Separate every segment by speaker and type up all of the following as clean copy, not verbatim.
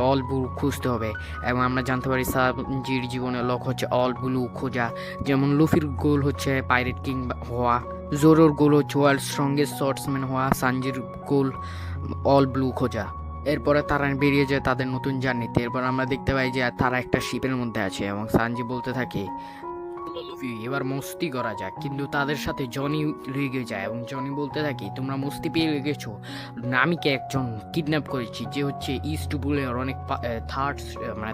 Speaker 1: All blue খুঁজতে হবে এবং আমরা জানতে পারি সানজির জীবনের লক্ষ্য হচ্ছে অল ব্লু খোঁজা। যেমন লুফির গোল হচ্ছে পাইরেট কিং হওয়া, জোরোর গোল হচ্ছে ওয়ার্ল্ড স্ট্রংগেস্ট শর্টসম্যান হওয়া, সানজির গোল অল ব্লু খোঁজা। এরপরে তারা বেরিয়ে যায় তাদের নতুন জার্নিতে। এরপর আমরা দেখতে পাই যে তারা একটা শিপের মধ্যে আছে এবং সানজি বলতে থাকে লুফি এবার মস্তি করা যাক, কিন্তু তাদের সাথে জনি রেগে যায় এবং জনি বলতে থাকে তোমরা মস্তি পেয়ে গেছো, নামিকে একজন কিডন্যাপ করেছি যে হচ্ছে ইস্ট বুলের অনেক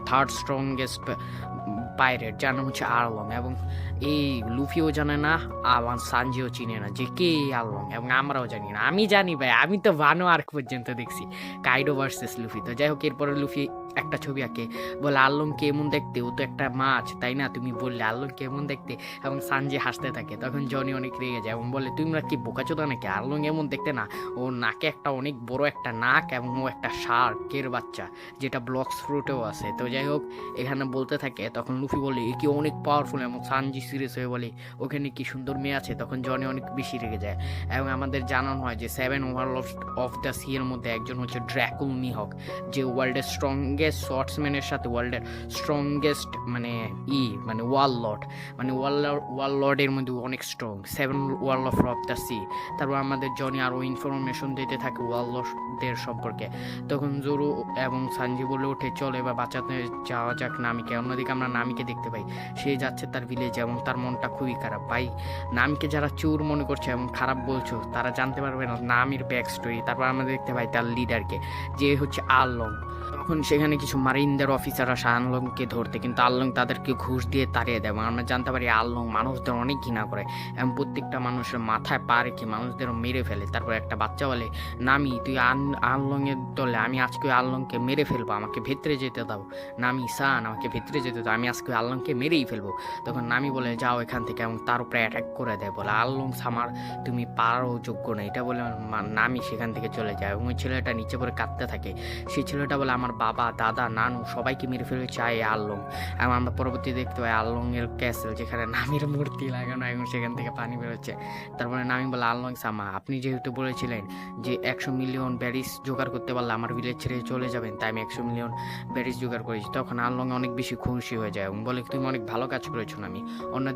Speaker 1: থার্ড স্ট্রংগেস্ট পাইরেট, যার নাম হচ্ছে আরলং। এবং এই লুফিও জানে না, আমার সানজিও চিনে না যে কে এই আরলং, এবং আমরাও জানি না। আমি জানি ভাই, আমি তো ভানো আর্ক পর্যন্ত দেখছি কাইডো ভার্সেস লুফি। তো যাই হোক, এরপরে লুফি একটা ছবি আঁকে, বলে আরলং কেমন দেখতে, ও তো একটা মাছ তাই না, তুমি বললে আরলং কেমন দেখতে, এবং সানজি হাসতে থাকে। তখন জনি অনেক রেগে যায় এবং বলে তোমরা কি বোকাচোদা নাকি, আরলং এমন দেখতে না, ওর নাকে একটা অনেক বড় একটা নাক এবং ও একটা শার্কের বাচ্চা, যেটা ব্লক্স ফ্রুটেও আছে। তো যাই হোক, এখানে বলতে থাকে, তখন লুফি বলে এ কি অনেক পাওয়ারফুল, এবং সানজি সিরিয়াস হয়ে বলে ওখানে কি সুন্দর মেয়ে আছে। তখন জনি অনেক বেশি রেগে যায় এবং আমাদের জানানো হয় যে 7 ওভারলর্ড অফ দ্য সি এর মধ্যে একজন হচ্ছে ড্র্যাকুল মিহক, যে ওয়ার্ল্ডের স্ট্রংগেস্ট শর্টসম্যানের সাথে ওয়ার্ল্ডের স্ট্রংগেস্ট ওয়াল লর্ডের মধ্যে অনেক strong, 7 world of the C. তারপর আমাদের জনি আরও ইনফরমেশন দিতে থাকে ওয়াল লর্ডদের সম্পর্কে। তখন জোরো এবং সানজি বলে ওঠে চলে বা বাঁচাতে যাওয়া যাক নামিকে। অন্যদিকে আমরা নামিকে দেখতে পাই, সে যাচ্ছে তার ভিলেজে এবং তার মনটা খুবই খারাপ। ভাই, নামিকে যারা চোর মনে করছে এবং খারাপ বলছো, তারা জানতে পারবে না নামির ব্যাক স্টোরি। তারপর আমরা দেখতে পাই তার লিডারকে, যে হচ্ছে আরলং। তখন সেখানে কিছু মারিনদের অফিসার আসে আরলংকে ধরতে, কিন্তু আরলং তাদেরকে ঘুষ দিয়ে তাড়িয়ে দেয়। এবং আমরা জানতে পারি আরলং মানুষদের অনেক ঘৃণা করে এবং প্রত্যেকটা মানুষের মাথায় পা রেখে মানুষদেরও মেরে ফেলে। তারপর একটা বাচ্চা বলে নামি তুই আরলংয়ের দলে, আমি আজকে আরলংকে মেরে ফেলবো, আমাকে ভেতরে যেতে দাও নামি সান, আমাকে ভেতরে যেতে দাও, আমি আজকে আরলংকে মেরেই ফেলবো। তখন নামি বলে যাও এখান থেকে, এবং তার উপরে অ্যাটাক করে দেয়, বলে আরলং সামার তুমি পারও যোগ্য না। এটা বলে নামি সেখান থেকে চলে যায় এবং ওই ছেলেটা নিচে পড়ে কাঁদতে থাকে। সেই ছেলেটা বলে আমার বাবা দাদা নানু সবাইকে মেরে ফেলে চায় আরলং। এবং আমরা পরবর্তী দেখতে পাই আরলং এর ক্যাসেল, যেখানে নামির মূর্তি লাগানো এবং সেখান থেকে পানি বেরোচ্ছে। তারপরে নামি বলে আরলং সামা, আপনি যেহেতু বলেছিলেন যে 100 মিলিয়ন ব্যারিস জোগাড় করতে পারলে আমার ভিলেজ ছেড়ে চলে যাবেন, তাই আমি 100 মিলিয়ন ব্যারিস জোগাড় করেছি। তখন আরলং অনেক বেশি খুশি হয়ে যায় এবং বলে তুমি অনেক ভালো কাজ করেছো নামি। অন্য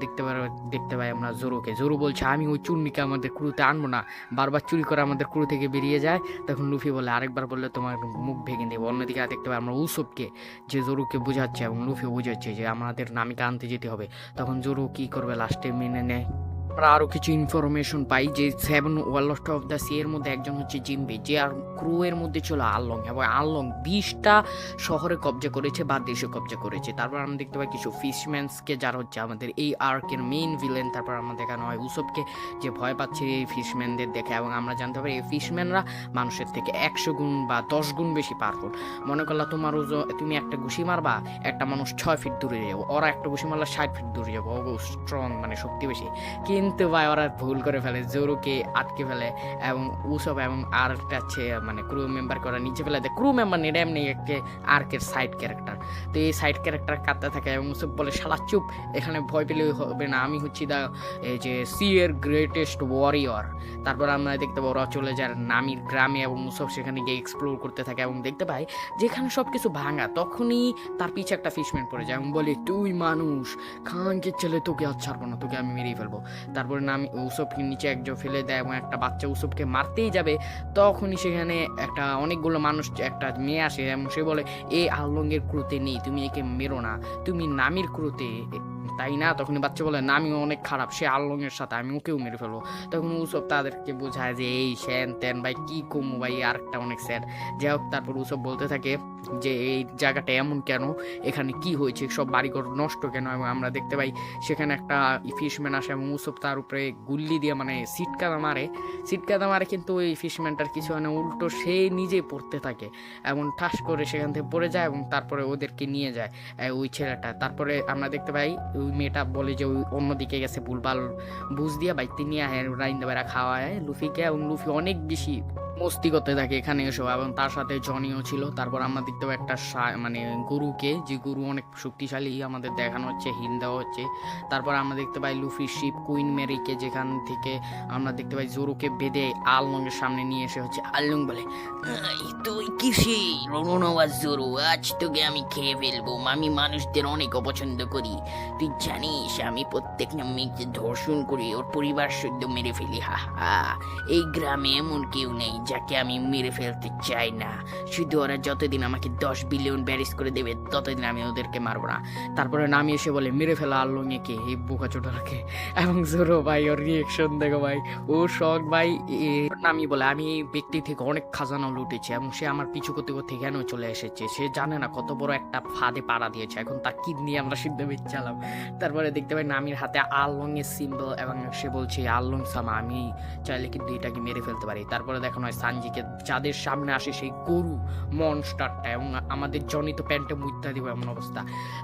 Speaker 1: দেখতে পাই আমরা জোরোকে। জোরো বলছে আমি ওই চুন্নিকে আমাদের ক্রুতে আনবো না, বারবার চুরি করে আমাদের ক্রু থেকে বেরিয়ে যায়। তখন লুফি বলে আরেকবার বললে তোমার মুখ ভেঙে দেবো। অন্যদিকে দেখতে পাই আমরা উসবকে, যে জোরোকে বোঝাচ্ছে এবং লুফি বোঝাচ্ছে যে আমাদের নামিকে আনতে যেতে হবে। তখন জোরো কি করবে লাস্টে মেনে নেয়। আমরা আরও কিছু ইনফরমেশন পাই যে 7 ওয়ার্ল্ড অফ দ্য সি এর মধ্যে একজন হচ্ছে জিম্বে, যে আর ক্রু এর মধ্যে ছিল আরলং, এবং আরলং 20টা শহরে কবজা করেছে বা দেশে কবজা করেছে। তারপর আমরা দেখতে পাই কিছু ফিশম্যানসকে, যারা হচ্ছে আমাদের এই আর্কের মেইন ভিলেন। তারপর আমরা দেখানো হয় উসবকে, যে ভয় পাচ্ছে এই ফিশম্যানদের দেখে, এবং আমরা জানতে পারি এই ফিশম্যানরা মানুষের থেকে 100 গুণ বা 10 গুণ বেশি পাওয়ারফুল। মনে করলা তুমি একটা ঘুষি মারবা, একটা মানুষ 6 ফিট দূরে যাবো, ওরা একটা ঘুষি মারলা 60 ফিট দূরে যাবো, ও স্ট্রং শক্তি বেশি। কিন্তু ভাই ওরা ভুল করে ফেলে, জোরোকে আটকে ফেলে এবং উসব এবং আর আছে ক্রু মেম্বারকে ওরা নিচে ফেলে দেয়। ক্রু মেম্বার নেই, এমনি একটা আর্কের সাইড ক্যারেক্টার। তো এই সাইড ক্যারেক্টার কাঁদতে থাকে এবং উসব বলে শালা চুপ, এখানে ভয় পেলে হবে না, আমি হচ্ছি এই যে সি এর গ্রেটেস্ট ওয়ারিয়র। তারপর আমরা দেখতে পাই ওরা চলে যায় নামির গ্রামে এবং উসব সেখানে গিয়ে এক্সপ্লোর করতে থাকে এবং দেখতে পাই যেখানে সব কিছু ভাঙা। তখনই তার পিছে একটা ফিশম্যান পড়ে যায় এবং বলে তুই মানুষ খানকে ছেলে, তোকে আর ছাড়বো না, তোকে আমি মেরেই ফেলবো। তারপরে নামি উসবকে নিচে একজন ফেলে দেয় এবং একটা বাচ্চা উসবকে মারতেই যাবে, তখনই সেখানে অনেকগুলো মানুষ, একটা মেয়ে আসে এবং সে বলে এ আরলংয়ের ক্রুতে নেই, তুমি একে মেরো না, তুমি নামির ক্রুতে, তাই না? তখন বাচ্চা বলে নামি অনেক খারাপ, সে আরলং এর সাথে, আমি ওকেও মেরে ফেলবো। তখন উসব তাদেরকে বোঝায় যে এই শ্যান ত্যান ভাই কি কমু ভাই, আরেকটা অনেক স্যাড। যাই হোক, তারপর উসব বলতে থাকে যে এই জায়গাটা এমন কেন, এখানে কি হয়েছে, সব বাড়িঘর নষ্ট কেন। এবং আমরা দেখতে পাই সেখানে একটা ফিশম্যান আসে এবং উসব তার উপরে গুল্লি দিয়ে সিটকাদা মারে, কিন্তু ওই ফিশম্যানটার কিছু উল্টো সে নিজে পড়তে থাকে এবং ঠাস করে সেখান থেকে পড়ে যায় এবং তারপরে ওদেরকে নিয়ে যায় ওই ছেলেটা। তারপরে আমরা দেখতে পাই ওই মেয়েটা বলে যে ওই অন্যদিকে গেছে, ভুলভাল বুঝ দিয়া বাইতে নিয়ে রাইন্দা বেড়া খাওয়ায় লুফিকে, এবং লুফি অনেক বেশি মস্তি করতে থাকে এখানে এসো, এবং তার সাথে জনিও ছিল। তারপর আমরা দেখতে পাই একটা মানে গরুকে, যে গরু অনেক শক্তিশালী আমাদের দেখানো হচ্ছে, হিল দেওয়া হচ্ছে। তারপর আমরা দেখতে পাই লুফি শিপ কুইন মেরিকে, যেখান থেকে আমরা দেখতে পাই জোরোকে বেঁধে আললংয়ের সামনে নিয়ে এসে হচ্ছে আললং বলে, তুই কিসে রণনওয়াজ জোরো, আজ তোকে আমি খেয়ে ফেলবো। আমি মানুষদের অনেক অপছন্দ করি, তুই জানিস আমি প্রত্যেক মেয়েকে ধর্ষণ করে ওর পরিবার সদ্য মেরে ফেলি। হা হা, এই গ্রামে এমন কেউ নেই যাকে আমি মেরে ফেলতে চাই না, শুধু ওরা যতদিন আমাকে 10 বিলিয়ন ব্যারিস করে দেবে ততদিন আমি ওদেরকে মারবো না। তারপরে নামি এসে বলে মেরে ফেলা আল্লংকে, এই বোকা ছোটরাকে। এবং জোরো ভাই ওর রিয়েকশন দেখো ভাই, ও শখ ভাই। নামি বলে আমি এই ব্যক্তি থেকে অনেক খাজানা লুটেছি এবং সে আমার পিছু করতে করতে কেন চলে এসেছে, সে জানে না কত বড় একটা ফাঁদে পাড়া দিয়েছে, এখন তার কিডনি আমরা সিদ্ধ বেচালাম। তারপরে দেখতে পাই নামির হাতে আল্লং এর সিম্বল এবং সে বলছে আল্লং সামা, আমি চাইলে কিন্তু এটাকে মেরে ফেলতে পারি। তারপরে দেখানো হয় সানজিকে, যাদের সামনে আসে সেই গরু মনস্টারটা, এবং আমাদের জনি তো প্যান্টে মুইতা দিব এমন অবস্থা।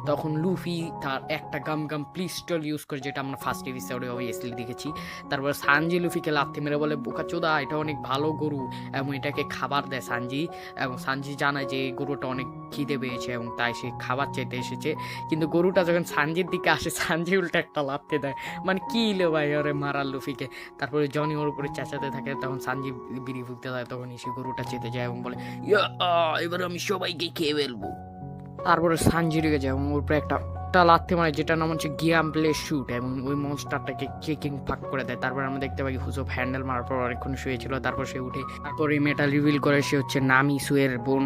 Speaker 1: তখন লুফি তার একটা গাম পিস্টল ইউজ করে, যেটা আমরা ফার্স্ট এপিসোডে অবভিয়াসলি দেখেছি। তারপর সানজি লুফিকে লাথি মেরে বলে বোকা চোদা, এটা অনেক ভালো গরু, এবং এটাকে খাবার দেয় সানজি। এবং সানজি জানায় যে এই গরুটা অনেক খিদে পেয়েছে এবং তাই সে খাবার চাইতে এসেছে। কিন্তু গরুটা যখন সানজির দিকে আসে, সানজি উল্টা একটা লাথি দেয়, মানে কি ইলো ভাই ওরে মারার লুফিকে। তারপরে জনি ওর উপরে চেঁচাতে থাকে, তখন সানজি বিড়ি ফুঁকতে থাকে, তখন সে গরুটা চেতে যায় এবং বলে এবার আমি সবাইকে খেয়ে ফেলবো। তারপরে সানজি রেগে যায় এবং ওর উপরে একটা লাথি মারে, যেটা নাম হচ্ছে গিয়াম প্লে শুট, এবং ওই মনস্টারটাকে কিকিং ফাঁক করে দেয়। তারপর আমরা দেখতে পাই হুসব হ্যান্ডেল মারার পর অনেকক্ষণ শুয়েছিল, তারপর সে উঠে তারপর এই মেটা রিভিল করে সে হচ্ছে নামি সুয়ের বোন।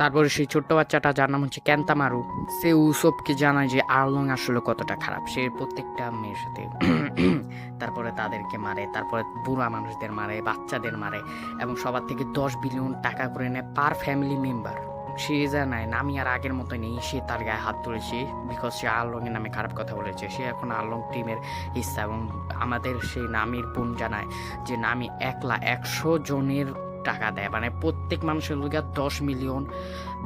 Speaker 1: তারপরে সেই ছোট্ট বাচ্চাটা যার নাম হচ্ছে ক্যান্তামারু, সে উসবকে জানায় যে আর্লং আসলে কতটা খারাপ, সে প্রত্যেকটা মেয়ের সাথে তারপরে তাদেরকে মারে, তারপরে বুড়া মানুষদের মারে, বাচ্চাদের মারে, এবং সবার থেকে 10 বিলিয়ন টাকা করে নেয় পার ফ্যামিলি মেম্বার। সে জানায় নামি আর আগের মতো নেই, সে তার গায়ে হাত তুলেছে বিকজ সে আর্লং এর নামে খারাপ কথা বলেছে, সে এখন আর্লং টিমের হিস্সা। এবং আমাদের সেই নামির বোন জানায় যে নামি 1,100 জনের টাকা দেয়, মানে প্রত্যেক মানুষের লোক 10 মিলিয়ন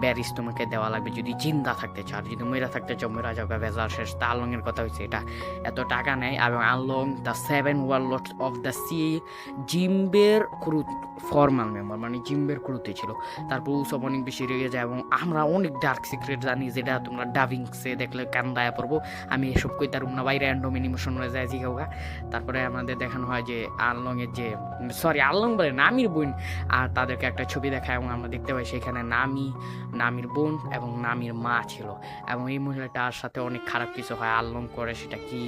Speaker 1: ব্যারিস তোমাকে দেওয়া লাগবে যদি জিন্দা থাকতে চাও, যদি মেরা থাকতে চাও মেরা যাবে, ভেজাল শেষ। তা আর্লং এর কথা হয়েছে, এটা এত টাকা নেয়। এবং Arlong the 7 warlord of the sea জিম্বের ক্রু ফর্মাল মেম্বার, মানে জিম্বের ক্রুতে ছিল। তারপর সব অনেক বেশি রেগে যায়, এবং আমরা অনেক ডার্ক সিক্রেট জানি যেটা তোমরা ডাবিংসে দেখলে কান্দায় পড়বো। আমি এসব কই তার না বাইরে র্যান্ডম ইমোশন হয়ে যায় জিগাওগা। তারপরে আমাদের দেখানো হয় যে আর্লং এর যে আর্লং বলে নামির বোন, আর তাদেরকে একটা ছবি দেখায় এবং আমরা দেখতে পাই সেখানে নামির বোন এবং নামির মা ছিল। এবং এই মহিলাটার সাথে অনেক খারাপ কিছু হয়, আর্লং করে, সেটা কি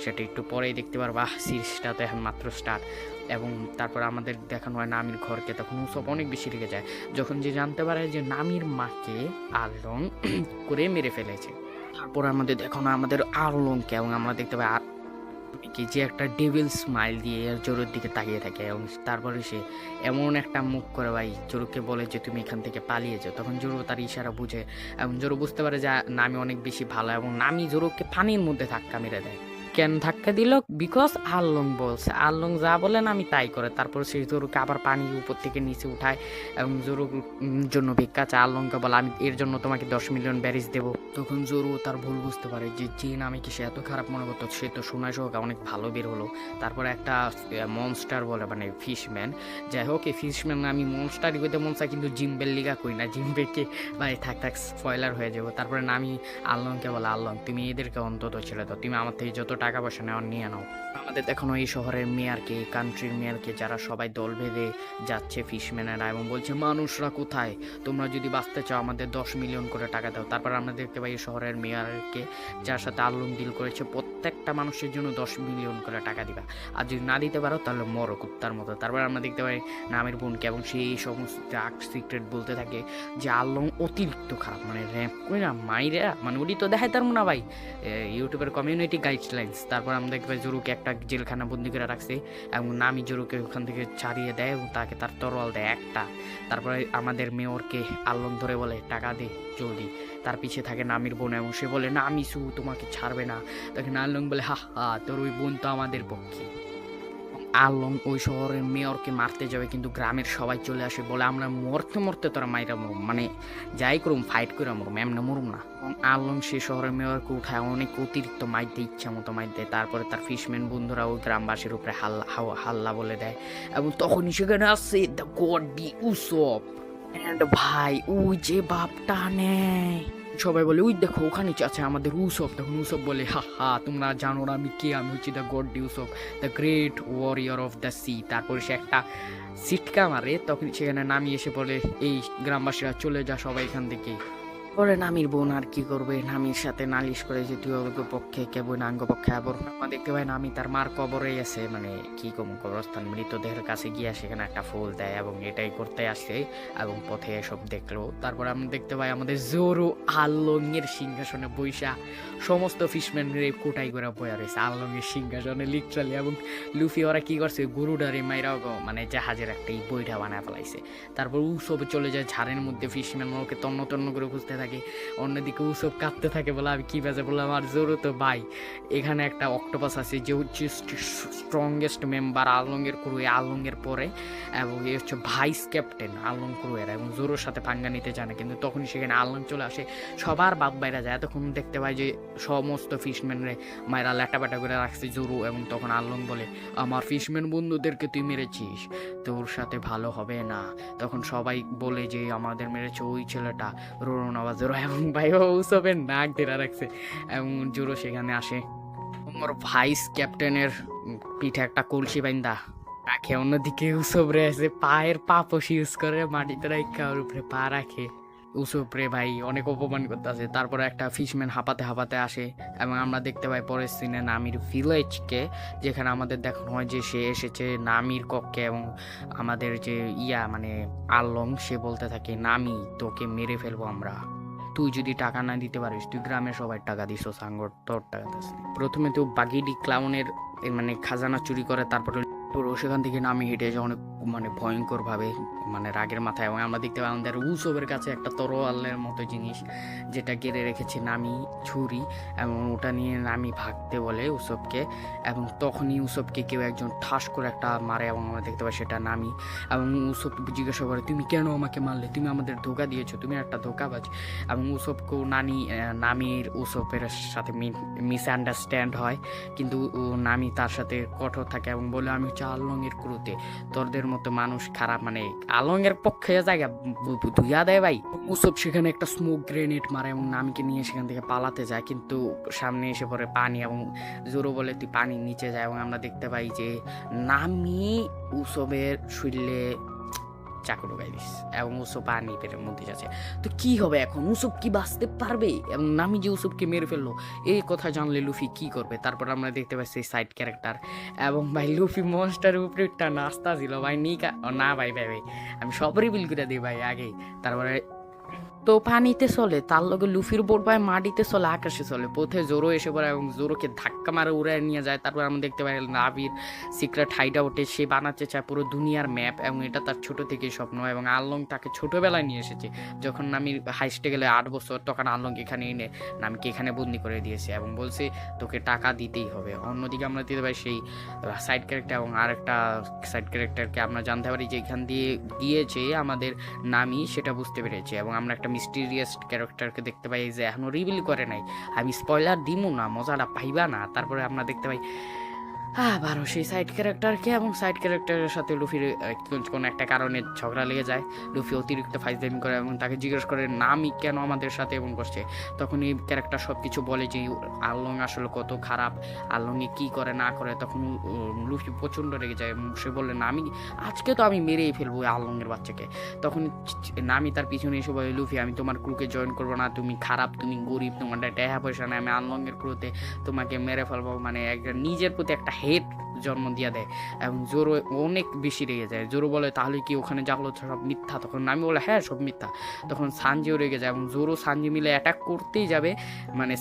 Speaker 1: সেটা একটু পরেই দেখতে পারবা, সিরিজটা তো এখন মাত্র স্টার্ট। এবং তারপর আমাদের দেখানো হয় নামির ঘরকে, তখন সব অনেক বেশি রেগে যায় যখন যে জানতে পারে যে নামির মাকে আর্লং করে মেরে ফেলেছে। তারপর আমাদের দেখানো আমাদের আর্লংকে, এবং আমরা দেখতে পাই কি যে একটা ডেভিল স্মাইল দিয়ে জোরোর দিকে তাকিয়ে থাকে, এবং তারপরে সে এমন একটা মুখ করে ভাই জোরোকে বলে যে তুমি এখান থেকে পালিয়ে যাও। তখন জোরো তার ইশারা বুঝে এবং জোরো বুঝতে পারে যে নামি অনেক বেশি ভালো, এবং নামি জোরোকে পানির মধ্যে ধাক্কা মেরে দেয়। কেন ধাক্কা দিল? বিকজ আর্লং বলছে, আর্লং যা বলেন আমি তাই করে। তারপর সেই জোরোকে আবার পানি উপর থেকে নিচে উঠায় এবং জোরোর জন্য ভিক্ষা চায়। আর্লংকে বলে আমি এর জন্য তোমাকে 10 মিলিয়ন ব্যারিস দেবো। তখন জোরো তার ভুল বুঝতে পারে যে নামিকে সে এত খারাপ মনে করতো, সে তো সোনায় সহকা অনেক ভালো বের হলো। তারপরে একটা মনস্টার বলে, মানে ফিশম্যান, যাই হোক এই ফিশম্যান আমি মনস্টারই কইতে মন চাই, কিন্তু জিম্বের লিগা কই না, জিম্বেকে ভাই থাক স্পয়লার হয়ে যাবো। তারপরে নামি আর্লংকে বলে আর্লং তুমি এদেরকে অন্তত ছেড়ে দাও, তুমি আমার থেকে যত টাকা পয়সা নেওয়ার নিয়ে নাও। আমাদের দেখানো এই শহরের মেয়রকে, কান্ট্রির মেয়রকে, যারা সবাই দল বেঁধে যাচ্ছে ফিশম্যানেরা, এবং বলছে মানুষরা কোথায়, তোমরা যদি বাঁচতে চাও আমাদের 10 মিলিয়ন করে টাকা দাও। তারপর আমরা দেখতে পাই এই শহরের মেয়রকে, যার সাথে আর্লং ডিল করেছে, প্রত্যেকটা মানুষের জন্য 10 মিলিয়ন করে টাকা দিবা, আর যদি না দিতে পারো তাহলে মরো কুত্তার মতো। তারপর আমরা দেখতে পাই নামের বোনকে, এবং সেই সমস্ত ডার্ক সিক্রেট বলতে থাকে যে আর্লং অতিরিক্ত খারাপ, মানে র্যাম্প কই না মাইরা, মানে ওটি তো দেখাই তার না ভাই ইউটিউবের কমিউনিটি গাইডলাইন্স। তারপর আমরা দেখতে পাই জোরুকে একটা জেলখানা বন্দি করে রাখছে, এবং নামি জোরুকে ওখান থেকে ছাড়িয়ে দেয় এবং তাকে তার তরোয়াল দেয় একটা। তারপরে আমাদের মেয়রকে আর্লং ধরে বলে টাকা দে জলদি। তার পিছিয়ে থাকে নামির বোন, এবং সে বলে না মিসু তোমাকে ছাড়বে না। তখন আর্লং বলে হা হা তোর ওই বোন তো আমাদের পক্ষে। আলং ওই শহরের মেয়রকে মারতে যাবে, কিন্তু গ্রামের সবাই চলে আসে, বলে আমরা মরতে মরতে তোরা মাইরা মরুম, মানে যাই করুম ফাইট করে মরুম, এমনি মরুম না। আলং সে শহরের মেয়রকে উঠায় অনেক অতিরিক্ত মাইর দেয়, ইচ্ছা মতো মাইর দেয়। তারপরে তার ফিশম্যান বন্ধুরা ওই গ্রামবাসীর উপরে হাল্লা বলে দেয়, এবং তখনই সেখানে আসে দ্য গড ডি উসপ। এন্ড ভাই ওই যে বাপটা নেয়, সবাই বলে ওই দেখো ওখানে আছে আমাদের উসব। তখন উসব বলে হা হা তোমরা জানো না আমি কে, আমি হচ্ছি the god Usopp, the great warrior of the sea. তারপরে সে একটা সিটকা মারে, তখন সেখানে নামি এসে বলে এই গ্রামবাসীরা চলে যা সবাই এখান থেকে। পরে নামির বোন আর কি করবে, নামির সাথে নালিশ করে যে তুই অজ্ঞ পক্ষে কে বই নাঙ্গ পক্ষে। আবার দেখতে পাই নামি তার মার কবরে আছে, মানে কি কম কবরস্থান, মৃতদেহের কাছে গিয়ে সেখানে একটা ফুল দেয় এবং এটাই করতে আসে এবং পথে এসব দেখলো। তারপর আমরা দেখতে পাই আমাদের জোরো আলং এর সিংহাসনে বৈশা সমস্ত ফিশম্যান কোটাই করে বয়া রয়েছে আলং এর সিংহাসনে লিটারালি। এবং লুফি ওরা কি করছে গুরুডারে মাইরা মানে জাহাজের একটা এই বইটা বানায় ফেলাইছে। তারপর উসব চলে যায় ঝাড়ের মধ্যে, ফিশম্যান ওকে তন্ন তন্ন করে খুঁজতে থাকে। অন্যদিকে উসব কাঁদতে থাকে, বলে আমি কি বাজে বললাম আর জোরো তো ভাই এখানে একটা অক্টোপাস আছে যে হচ্ছে স্ট্রংগেস্ট মেম্বার আলংয়ের ক্রুয়ে, আলংয়ের পরে, এবং এ হচ্ছে ভাইস ক্যাপ্টেন আলং ক্রুয়ের, এবং জোরোর সাথে পাঙ্গা নিতে জানে। কিন্তু তখনই সেখানে আলং চলে আসে, সবার বাপ বাইরা যায়। তখন দেখতে পাই যে সমস্ত ফিশম্যানরে মায়েরা ল্যাটাপাটা করে রাখছে জোরো, এবং তখন আলং বলে আমার ফিশম্যান বন্ধুদেরকে তুই মেরেছিস, তোর সাথে ভালো হবে না। তখন সবাই বলে যে আমাদের মেরেছে ওই ছেলেটা রোনাওয়া জোরো, এবং ভাই ওসবের নাক ধরে রাখছে। এবং জোরো সেখানে আসে, ওর ভাইস ক্যাপ্টেনের পিঠে একটা কলসি বাইন্দা রাখে, অন্যদিকে উসব রয়েছে পায়ের পাপস ইউজ করে মাটিতে রাখা ওর উপরে পা রাখে। উসুপরে ভাই অনেক অপমান করতেছে। তারপরে একটা ফিশম্যান হাঁপাতে হাঁপাতে আসে, এবং আমরা দেখতে পাই পরের সিনে নামির ভিলেজকে, যেখানে আমাদের দেখানো হয় যে সে এসেছে নামির কক্ষে, এবং আমাদের যে মানে আলং সে বলতে থাকে নামি তোকে মেরে ফেলবো আমরা, তুই যদি টাকা না দিতে পারিস, তুই গ্রামের সবাই টাকা দিস সাঙ্গর তোর টাকা দিস। প্রথমে তো বাগিডি ক্লাউনের মানে খাজানা চুরি করে, তারপরে সেখান থেকে নামি হেঁটে যায় অনেক মানে ভয়ঙ্কর ভাবে, মানে রাগের মাথায়। এবং আমরা দেখতে পাই আমাদের উসবের কাছে একটা তরোয়ালের মতো জিনিস যেটা গেড়ে রেখেছে নামি, ছুরি, এবং ওটা নিয়ে নামি ভাগতে বলে উসবকে। এবং তখনই উসবকে কেউ একজন ঠাস করে একটা মারে, এবং আমরা দেখতে পাই সেটা নামি। এবং উসব জিজ্ঞাসা করে তুমি কেন আমাকে মারলে, তুমি আমাদের ধোকা দিয়েছো, তুমি একটা ধোকাবাজ। এবং উসবকেও নামির উসবের সাথে মিসআন্ডারস্ট্যান্ড হয়, কিন্তু নামি তার সাথে কঠোর থাকে এবং বলে আমি হচ্ছে আলংয়ের ক্রুতে, তোরদের মতো মানুষ খারাপ, মানে আলংয়ের পক্ষে জায়গা ধুইয়া দেয় ভাই। উসব সেখানে একটা স্মোক গ্রেনেড মারে এবং নামিকে নিয়ে সেখান থেকে পালাতে যায়, কিন্তু সামনে এসে পড়ে পানি, এবং জোরো বলে তুই পানির নিচে যায়। এবং আমরা দেখতে পাই যে নামি উসবের শরীরে চাকু ঢুকাই দিস, এবং উসব পানি পেটের মধ্যে যাচ্ছে। তো কি হবে এখন, উসব কি বাঁচতে পারবে? এবং নামি যে উসবকে মেরে ফেললো এই কথা জানলে লুফি কি করবে? তারপর আমরা দেখতে পাচ্ছি সাইড ক্যারেক্টার, এবং ভাই লুফি মনস্টারের উপরে একটা নাস্তা ছিল ভাই, না ভাই ভাই ভাই আমি সব রিভিল করে দিই ভাই আগেই। তারপরে তো পানিতে চলে, তার লগে লুফির বোট ভাই মাটিতে চলে, আকাশে চলে। পথে জোরো এসে পড়ে এবং জোরোকে ধাক্কা মারে উড়ে নিয়ে যায়। তারপর আমরা দেখতে পাই নাভির সিক্রেট হাইড আউটে সে বানাতে চায় পুরো দুনিয়ার ম্যাপ, এবং এটা তার ছোট থেকে স্বপ্ন। এবং আলং তাকে ছোটবেলায় নিয়ে এসেছে, যখন নামির হাইস্টে গেলে 8 বছর, তখন আলং এখানে এনে নামিকে এখানে বন্দি করে দিয়েছে এবং বলছে তোকে টাকা দিতেই হবে। অন্যদিকে আমরা দিতে পারি সেই সাইড ক্যারেক্টার, এবং আরেকটা সাইড ক্যারেক্টারকে আমরা জানতে পারি যে এখান দিয়ে গিয়েছে আমাদের নামি, সেটা বুঝতে পেরেছে। এবং আমরা একটা মিস্টিরিয়াস ক্যারেক্টারকে দেখতে পাই যে এখনো রিভিল করে নাই, আমি স্পয়লার দিমু না, মজাটা পাইবা না। তারপরে আমরা দেখতে পাই আবারও সেই সাইড ক্যারেক্টারকে, এবং সাইড ক্যারেক্টারের সাথে লুফির কোনো একটা কারণে ঝগড়া লেগে যায়। লুফি অতিরিক্ত ফাইজলামি করে এবং তাকে জিজ্ঞেস করে নামি কেন আমাদের সাথে এমন করছে। তখন এই ক্যারেক্টার সব কিছু বলে যে আলং আসলে কত খারাপ, আলংয়ে কি করে না করে। তখন লুফি প্রচণ্ড রেগে যায়, সে বললে নামি আজকে তো আমি মেরেই ফেলবো আলংয়ের বাচ্চাকে। তখন নামি তার পিছনে এসে বলে লুফি আমি তোমার ক্রুকে জয়েন করবো না, তুমি খারাপ, তুমি গরিব, তোমার টাকা পয়সা নেই, আমি আলংয়ের ক্রুতে তোমাকে মেরে ফেলবো। মানে একটা নিজের প্রতি একটা হেট জন্ম দিয়ে দেয়, এবং জোরো অনেক বেশি রেগে যায়। জোরো বলে তাহলে কি ওখানে যাগুলো সব মিথ্যা? তখন আমি বলে হ্যাঁ সব মিথ্যা। তখন সানজিও রেগে যায় এবং জোরো সানজি মিলে অ্যাটাক করতেই যাবে, মানে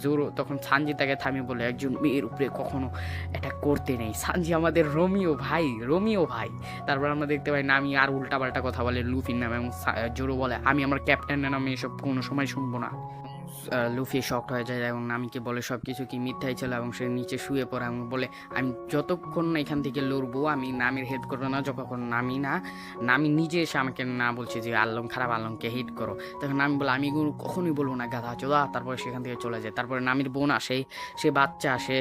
Speaker 1: জোরো তখন সানজি তাকে থামিয়ে বলে একজন মেয়ের উপরে কখনো অ্যাটাক করতে নেই, সানজি আমাদের রোমিও ভাই। তারপর আমরা দেখতে পাই নামি আর উল্টাপাল্টা কথা বলে লুফির নামে, এবং জোরো বলে আমি আমার ক্যাপ্টেনের নামে এসব কোনো সময় শুনবো না। লুফি শকড হয়ে যায় এবং নামিকে বলে সব কিছু কি মিথ্যাই ছিল এবং সে নিচে শুয়ে পড়ে এবং বলে আমি যতক্ষণ না এখান থেকে লড়বো আমি নামির হেল্প করবো না, যতক্ষণ নামি নিজে এসে আমাকে না বলছে যে আল্লং খারাপ, আল্লংকে হিট করো। তখন নামি বলে আমি এগুলো কখনোই বলবো না গাধা চোদা। তারপরে সেখান থেকে চলে যায়। তারপরে নামির বোন আসে, সে বাচ্চা আসে।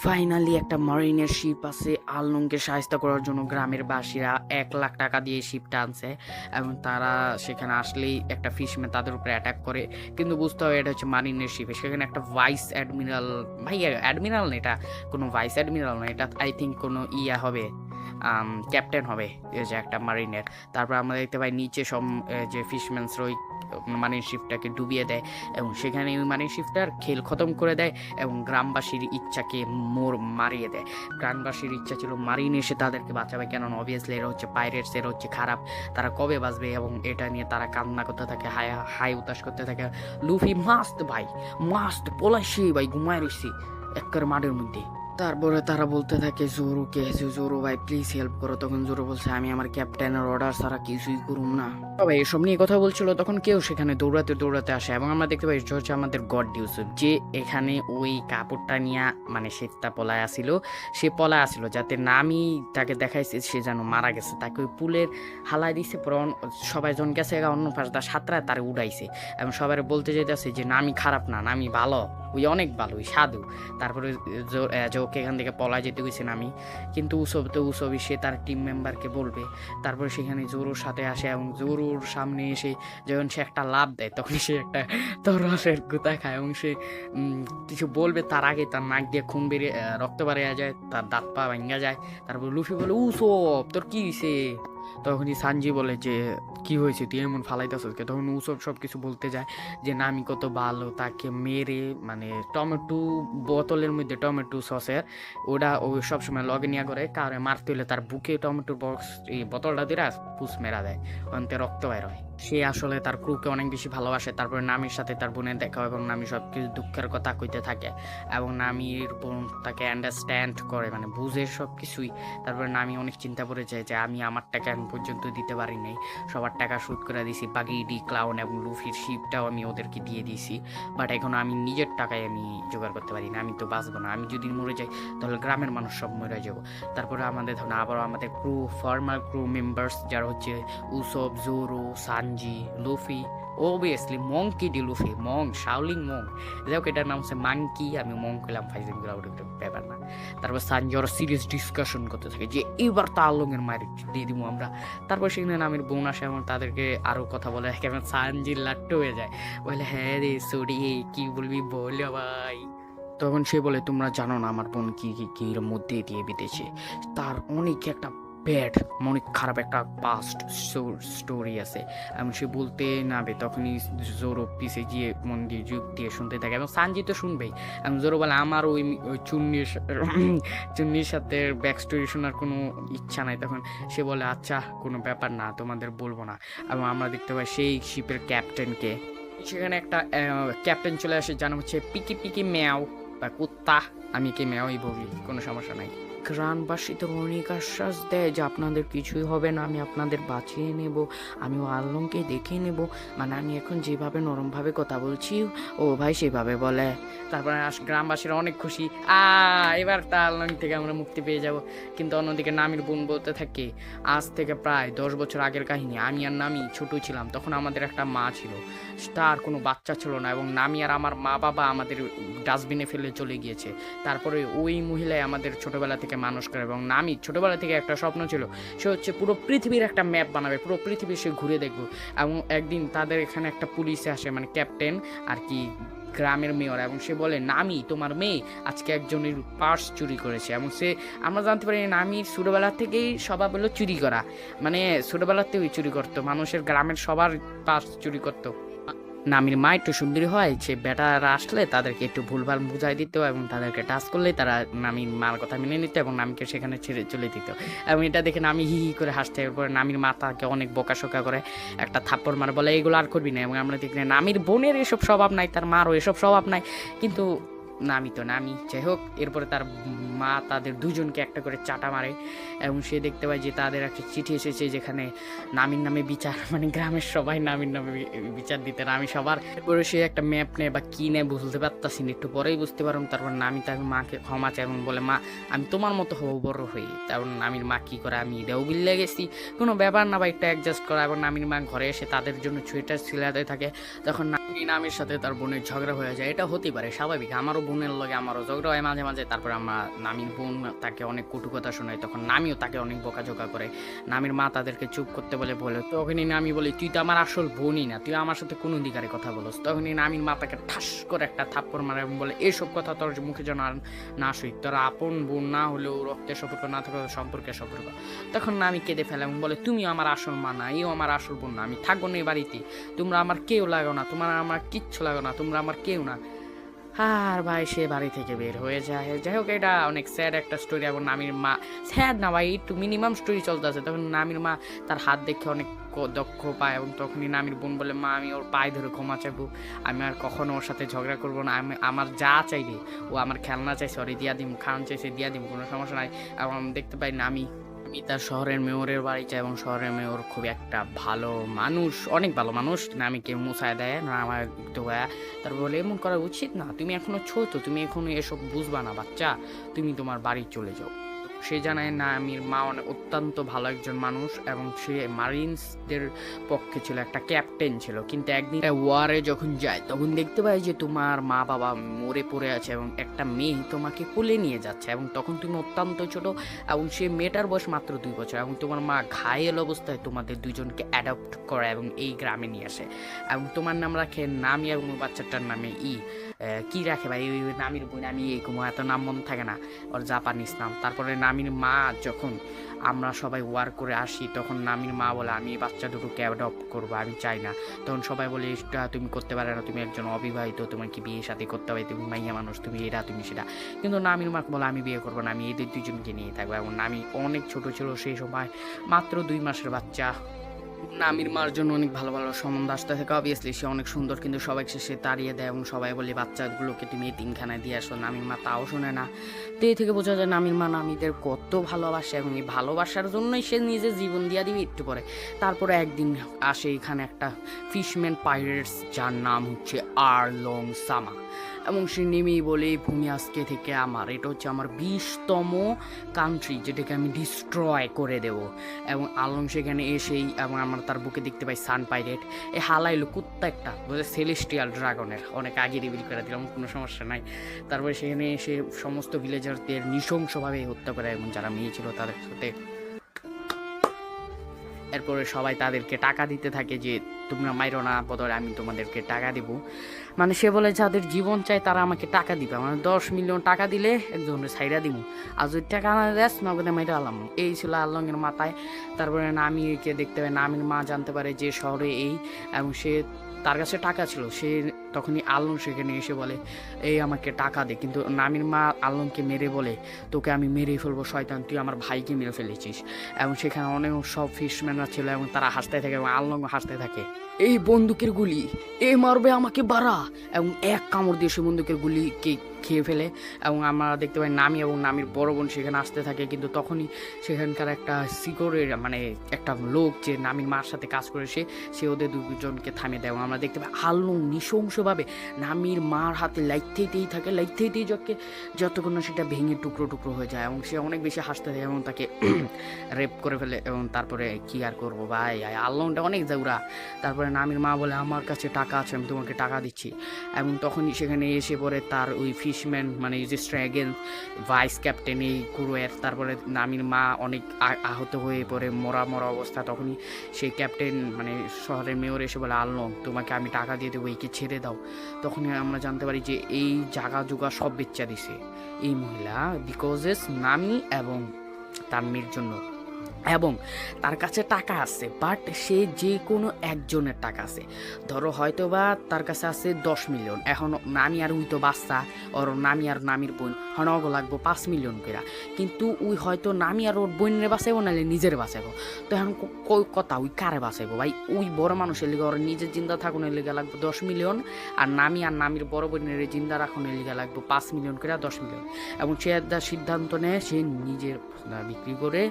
Speaker 1: ফাইনালি একটা মারিনের শিপ আছে আলনংকে সাহায্য করার জন্য। গ্রামের বাসীরা 1 লাখ টাকা দিয়ে শিপটা আনছে এবং তারা সেখানে আসলেই একটা ফিশম্যান তাদের উপরে অ্যাটাক করে, কিন্তু বুঝতে হবে এটা হচ্ছে মারিনের শিপে। সেখানে একটা ভাইস অ্যাডমিরাল, ভাই অ্যাডমিরাল না, এটা কোনো ভাইস অ্যাডমিরাল না, এটা আই থিঙ্ক কোনো হবে, ক্যাপ্টেন হবে, এই যে একটা মারিনের। তারপর আমরা দেখতে পাই নিচে সব যে ফিশম্যানস ওই মারিন শিপটাকে ডুবিয়ে দেয় এবং সেখানে ওই মারিন শিপটার খেল খতম করে দেয় এবং গ্রামবাসীর ইচ্ছাকে মারিয়ে দেয়। গ্রামবাসীর ইচ্ছা ছিল মারিন এসে তাদেরকে বাঁচাবে, কেননা অবভিয়াসলি এরা হচ্ছে পাইরেটস, এরা হচ্ছে খারাপ, তারা কবে বাঁচবে, এবং এটা নিয়ে তারা কান্না করতে থাকে, হাই উতাস করতে থাকে। লুফি মাস্ত ভাই, মাস্ত পলাইছি ভাই, ঘুমায় রয়েছি একের মাঠের মধ্যে। তারপরে তারা বলতে থাকে জোরোকে, জোরো ভাই প্লিজ হেল্প করো। তখন জোরো বলছে আমি আমার ক্যাপ্টেনের অর্ডার ছাড়া কিছুই করুম না। সবাই এসব নিয়ে কথা বলছিল, তখন কেউ সেখানে দৌড়াতে আসে এবং আমরা দেখতে পাই হচ্ছে আমাদের গড ইউসুফ, যে এখানে ওই কাপড়টা নিয়ে মানে সে পলায় আসিল যাতে নামি তাকে দেখাইছে সে যেন মারা গেছে, তাকে ওই পুলের হালাই দিছে। পরে সবাই জন গেছে অন্য পাশ দা সাঁতরায় তারা উড়াইছে এবং সবাই বলতে যেতেছে যে নামি খারাপ না, নামি ভালো, ওই অনেক ভালো, ওই সাধু। তারপরে ওকে এখান থেকে পলায় যেতে গেছে নামি, কিন্তু উসবই সে তার টিম মেম্বারকে বলবে। তারপরে সেখানে জোরোর সাথে আসে এবং জোরোর সামনে এসে যখন সে একটা লাভ দেয় তখন সে একটা তরসের গুতা খায় এবং সে কিছু বলবে তার আগে তার নাক দিয়ে খুন বেরিয়ে রক্ত বেরিয়ে যায়, তার দাঁত পা ভেঙে যায়। তারপর লুফি বলে উসব তোর কি হয়েছে? তখনই সানজি বলে যে কি হয়েছে তুই এমন ফালাইতেছিস? তখন উসব সব কিছু বলতে যায় যে নামি কত ভালো, তাকে মেরে মানে টমেটো বোতলের মধ্যে টমেটো সসের ওটা ও সবসময় লগে নিয়ে করে, কারে মারতে হলে তার বুকে টমেটো বক্স এই বোতলটা দিয়ে পুষ মেরা দেয়, অন্তে রক্ত বের হয়। সে আসলে তার ক্রুকে অনেক বেশি ভালোবাসে। তারপরে নামির সাথে তার বোনের দেখা হয় এবং নামি সব কিছু দুঃখের কথা কইতে থাকে এবং নামির বোন তাকে আন্ডারস্ট্যান্ড করে, মানে বুঝে সব কিছুই। তারপরে নামি অনেক চিন্তা করে যায় যে আমি আমার টাকা এখন পর্যন্ত দিতে পারি নাই, সবার টাকা শোধ করে দিয়েছি, বাগিডি ক্লাউন এবং লুফির শিপটাও আমি ওদেরকে দিয়ে দিয়েছি, বাট এখন আমি নিজের টাকায় আমি জোগাড় করতে পারি না, আমি তো বাঁচবো না, আমি যদি মরে যাই তাহলে গ্রামের মানুষ সব মরে যাবো। তারপরে আমাদের ধরুন আবারও আমাদের ফর্মাল ক্রু মেম্বার্স যারা হচ্ছে Usopp, Zoro, Sanji, Luffy, obviously Monkey D Luffy, শাওলিং মং, যাই হোক এটার নাম হচ্ছে মাংকি, আমি মং করলাম ফাইজিং ব্যাপার না। তারপর সানজি ওরা সিরিয়াস ডিসকাশন করতে থাকে যে এবার তা আলংয়ের মায়ের দিয়ে দিব আমরা। তারপর সেখানে নামের বোন আসে এবং তাদেরকে আরও কথা বলে, কেমন সানজির লাট্টু হয়ে যায়, বলে হ্যাঁ রে সরি কি বলবি বলে ভাই। তখন সে বলে তোমরা জানো না আমার বোন কি মধ্যে দিয়ে বিতেছে, তার অনেক একটা ব্যাড অনেক খারাপ একটা পাস্ট স্টোরি আছে এবং সে বলতে নাবে। তখনই জোরো পিছে গিয়ে মন দিয়ে যুগ দিয়ে শুনতে থাকে এবং সানজি তো শুনবেই এবং জোরো বলে আমার ওই চুন্নির সাথে ব্যাক স্টোরি শোনার কোনো ইচ্ছা নাই। তখন সে বলে আচ্ছা কোনো ব্যাপার না, তোমাদের বলবো না। এবং আমরা দেখতে পাই সেই শিপের ক্যাপ্টেনকে, সেখানে একটা ক্যাপ্টেন চলে আসে, জানা হচ্ছে পিকি পিকি ম্যাও বা কুত্তা, আমি কি ম্যাওই বলি, কোনো সমস্যা নাই। গ্রামবাসী তো অনেক আশ্বাস দেয় যে আপনাদের কিছুই হবে না, আমি আপনাদের বাঁচিয়ে নেব, আমি আল্লংকে দেখে নেব, মানে আমি এখন যেভাবে নরমভাবে কথা বলছি ও ভাই সেভাবে বলে। তারপরে গ্রামবাসীরা অনেক খুশি, এবার তা আল্লং থেকে আমরা মুক্তি পেয়ে যাব। কিন্তু অন্যদিকে নামির বোন বলতে থাকে আজ থেকে প্রায় 10 বছর আগের কাহিনী, আমি আর নামি ছোট ছিলাম, তখন আমাদের একটা মা ছিল, তার কোনো বাচ্চা ছিল না এবং নামি আর আমার মা বাবা আমাদের ডাস্টবিনে ফেলে চলে গিয়েছে। তারপরে ওই মহিলাই আমাদের ছোটবেলা থেকে মানুষ করে এবং নামি ছোটবেলা থেকে একটা স্বপ্ন ছিল, সে হচ্ছে পুরো পৃথিবীর একটা ম্যাপ বানাবে, পুরো পৃথিবী সে ঘুরে দেখবো। এবং একদিন তাদের এখানে একটা পুলিশে আসে, মানে ক্যাপ্টেন আর কি গ্রামের মেয়র, এবং সে বলে নামি তোমার মেয়ে আজকে একজনের পার্স চুরি করেছে। এবং সে আমরা জানতে পারি নামির ছোটোবেলা থেকেই স্বভাব হলো চুরি করা, মানে ছোটোবেলার থেকেই চুরি করতো, মানুষের গ্রামের সবার পার্স চুরি করতো। নামির মা একটু সুন্দরী হয়, সে বেটারা আসলে তাদেরকে একটু ভুলভাল বুঝাই দিত এবং তাদেরকে টাচ করলে তারা নামির মার কথা মেনে নিত এবং নামিকে সেখানে ছেড়ে চলে দিত। এবং এটা দেখে নামি হি হি করে হাসতে, এরপরে নামির মা তাকে অনেক বকাশোকা করে, একটা থাপ্পড় মার, বলে এগুলো আর করবি না। এবং আমরা দেখি নামির বোনের এসব স্বভাব নাই, তার মারও এসব স্বভাব নাই, কিন্তু নামি তো নামি, যাই হোক। এরপরে তার মা তাদের দুজনকে একটা করে চাটা মারে এবং সে দেখতে পায় যে তাদের একটা চিঠি এসেছে যেখানে নামির নামে বিচার, মানে গ্রামের সবাই নামির নামে বিচার দিতে, নামি সবার। এরপরে সে একটা ম্যাপ নেয় বা কি নেয় বুঝতে পারতাছি না, একটু পরেই বুঝতে পারলাম। তারপর নামি তার মাকে ক্ষমা চায় এবং বলে মা আমি তোমার মতো হবো বড় হয়ে। তারপর নামির মা কি করে, আমি দেওবিল্লে গেছি, কোনো ব্যাপার না বা একটু অ্যাডজাস্ট করা। এবং নামির মা ঘরে এসে তাদের জন্য সোয়েটার সিলাতে থাকে। তখন নামির সাথে তার বোনের ঝগড়া হয়ে যায়, এটা হতে পারে স্বাভাবিক, আমারও বোনের লগে আমারও ঝগড়া হয় মাঝে মাঝে। তারপর নামির বোন তাকে অনেক কটু কথা শোনায়, তখন নামিও তাকে অনেক বকাঝকা করে। নামির মা তাদেরকে চুপ করতে বলে তখনই নামি বলে তুই তো আমার আসল বোনই না, তুই আমার সাথে কোন অধিকারে কথা বলস। তখনই নামির মা তাকে ঠাস করে একটা থাপ্পড় মারে এবং বলে এসব কথা তোর মুখে যেন না শুই, তোর আপন বোন না হলেও রক্তের সম্পর্ক না থাকলেও সম্পর্কের সম্পর্ক। তখন নামি কেঁদে ফেলে এবং বলে তুমিও আমার আসল মা না, এও আমার আসল বোন না, আমি থাকবো না এই বাড়িতে, তোমরা আমার কেউ লাগো না, তোমার আমার কিচ্ছু লাগো না, তোমরা আমার কেউ না। আর ভাই সে বাড়ি থেকে বের হয়ে যায়। যাই হোক, এটা অনেক স্যাড একটা স্টোরি। এবং নামির মা, স্যাড না ভাই, একটু মিনিমাম স্টোরি চলতেছে। তখন নামির মা তার হাত দেখে অনেক দক্ষ পায় এবং তখনই নামির বোন বলে মা আমি ওর পায়ে ধরে ক্ষমা চাইবো, আমি আর কখনো ওর সাথে ঝগড়া করবো না, আমি আমার যা চাইবে, ও আমার খেলনা চাইছে সরি দিয়া দিম, খান চাইছে দিয়া দিম, কোনো সমস্যা নাই। এবং দেখতে পাই নামি তার শহরের মেয়রের বাড়ি যায় এবং শহরের মেয়র খুব একটা ভালো মানুষ, অনেক ভালো মানুষ। নামিকে মুছায় দেয় না আমার তো ভাইয়া, তার বলে এমন করা উচিত না, তুমি এখনো ছোট, তুমি এখনো এসব বুঝবা না বাচ্চা, তুমি তোমার বাড়ি চলে যাও। সে জানায় নামির মা অত্যন্ত ভালো একজন মানুষ এবং সে মারিনসদের পক্ষে ছিল, একটা ক্যাপ্টেন ছিল। কিন্তু একদিন ওয়ারে যখন যায় তখন দেখতে পাই যে তোমার মা বাবা মরে পড়ে আছে এবং একটা মেয়ে তোমাকে কোলে নিয়ে যাচ্ছে এবং তখন তুমি অত্যন্ত ছোট এবং সে মেয়েটার বয়স মাত্র 2 বছর এবং তোমার মা ঘায়েল অবস্থায় তোমাদের দুজনকে অ্যাডপ্ট করে এবং এই গ্রামে নিয়ে আসে এবং তোমার নাম রাখে নামি এবং বাচ্চাটার নামে কি রাখে ভাই ওই নামির বই, আমি এই কুমো এত নাম মনে থাকে না, ওর জাপানিজ নাম। তারপরে নামির মা যখন আমরা সবাই ওয়ার করে আসি তখন নামির মা বলে আমি এই বাচ্চা দুটোকে অ্যাডপ্ট করবো, আমি চাই না। তখন সবাই বলে এটা তুমি করতে পারে না, তুমি একজন অবিবাহিত, তোমার কি বিয়ে সাথে করতে হবে, তুমি মাইয়া মানুষ, তুমি এটা তুমি সেটা। কিন্তু নামির মা বলে আমি বিয়ে করবো না, আমি এদের দুজনকে নিয়ে থাকবো। এবং নামি অনেক ছোট ছিল সেই সময়, মাত্র 2 মাসের বাচ্চা। নামির মার জন্য অনেক ভালো ভালো সম্বন্ধ আসতে থাকে, অবভিয়াসলি সে অনেক সুন্দর, কিন্তু সবাই সে তাড়িয়ে দেয় এবং সবাই বলে বাচ্চাগুলোকে তুমি এতিমখানায় দিয়ে আসো। নামির মা তাও শোনে না। তো এই থেকে বোঝা যায় নামির মা নামিদের কত ভালোবাসে এবং এই ভালোবাসার জন্যই সে নিজে জীবন দিয়ে দিবে একটু পরে। তারপরে একদিন আসে এখানে একটা ফিশম্যান পাইরেটস যার নাম হচ্ছে আরলং সামা এবং সে নেমেই বলে ভূমি আজকে থেকে আমার, এটা হচ্ছে আমার 20তম কান্ট্রি যেটাকে আমি ডিস্ট্রয় করে দেব। এবং আলং সেখানে এসেই এবং আমরা তার বুকে দেখতে পাই সান পাইরেট, এ হালাইলো কুত্তা একটা বলে সেলেস্টিয়াল ড্রাগনের, অনেক আগে রিভিল করে দিলাম, কোনো সমস্যা নাই। তারপরে সেখানে এসে সমস্ত ভিলেজারদের নৃশংসভাবে হত্যা করে এবং যারা মেয়ে ছিল তাদের সাথে। এরপরে সবাই তাদেরকে টাকা দিতে থাকে যে তোমরা মাইরো না, বদলে আমি তোমাদেরকে টাকা দিব। মানে সে বলে যাদের জীবন চায় তারা আমাকে টাকা দিবে, মানে 10 মিলিয়ন টাকা দিলে একজনের সাইডা দিব, আর যদি টাকা না দেস নগদে মাইরা আলাম। এই ছিল আল্লংয়ের মাথায়। তারপরে নামিকে দেখতে পায়, নামির মা জানতে পারে যে শহরে এই, এবং সে তার কাছে টাকা ছিল, সে তখনই আল্লং সেখানে এসে বলে এই আমাকে টাকা দে। কিন্তু নামির মা আল্লংকে মেরে বলে তোকে আমি মেরে ফেলবো শয়তান, তুই আমার ভাইকে মেরে ফেলেছিস। এবং সেখানে অনেক সব ফিশম্যানরা ছিল এবং তারা হাসতে থাকে এবং আল্লং হাসতে থাকে, এই বন্দুকের গুলি, এ মারবে আমাকে বাড়া, এবং এক কামড় দিয়ে সে বন্দুকের গুলিকে খেয়ে ফেলে। এবং আমরা দেখতে পাই নামি এবং নামির বড় বোন সেখানে আসতে থাকে, কিন্তু তখনই সেখানকার একটা সিকিউরের মানে একটা লোক যে নামির মার সাথে কাজ করে সে ওদের দুজনকে থামিয়ে দেয়। এবং আমরা দেখতে পাই আল্লং নৃশংসভাবে নামির মার হাতে লাইতেই থাকে, লাইতেই যতক্ষণ না সেটা ভেঙে টুকরো টুকরো হয়ে যায় এবং সে অনেক বেশি হাসতে থাকে এবং তাকে রেপ করে ফেলে। এবং তারপরে কি আর করবো ভাই, আল্লংটা অনেক জাউরা। তারপরে নামির মা বলে আমার কাছে টাকা আছে, আমি তোমাকে টাকা দিচ্ছি। এবং তখনই সেখানে এসে পড়ে তার ওই ফিশম্যান মানে যে স্ট্র্যাগেন ভাইস ক্যাপ্টেন এই কুরুয়ের। তারপরে নামির মা অনেক আহত হয়ে পড়ে, মরা অবস্থা। তখনই সেই ক্যাপ্টেন মানে শহরের মেয়র এসে বলে আল্লং তোমাকে আমি টাকা দিয়ে দেবো, একে ছেড়ে দাও। তখনই আমরা জানতে পারি যে এই জাগা জুগা সব বেচ্চা দিছে এই মহিলা, বিকজেস নামি এবং তার মেয়ের জন্য। এবং তার কাছে টাকা আছে, বাট সে যে কোনো একজনের টাকা আছে। ধরো হয়তো বা তার কাছে আছে 10 মিলিয়ন, এখন নামি আর উই তো বাচ্চা, ওর নামি আর নামির বোন হনগো লাগবো 5 মিলিয়ন করে, কিন্তু উই হয়তো নামি আর ওর বোনের বাঁচাইবো নাহলে নিজের বাঁচাইবো। তো এখন কথা উই কারে বাঁচাইবো ভাই? উই বড় মানুষের লিগে ওর নিজের জিন্দা থাকুনের লিগে লাগবে 10 মিলিয়ন, আর নামির বড় বোনের জিন্দা রাখুনের লিগে লাগবে 5 মিলিয়ন করে 10 মিলিয়ন। এবং সে একটা সিদ্ধান্ত নেয় সে নিজের বিক্রি করে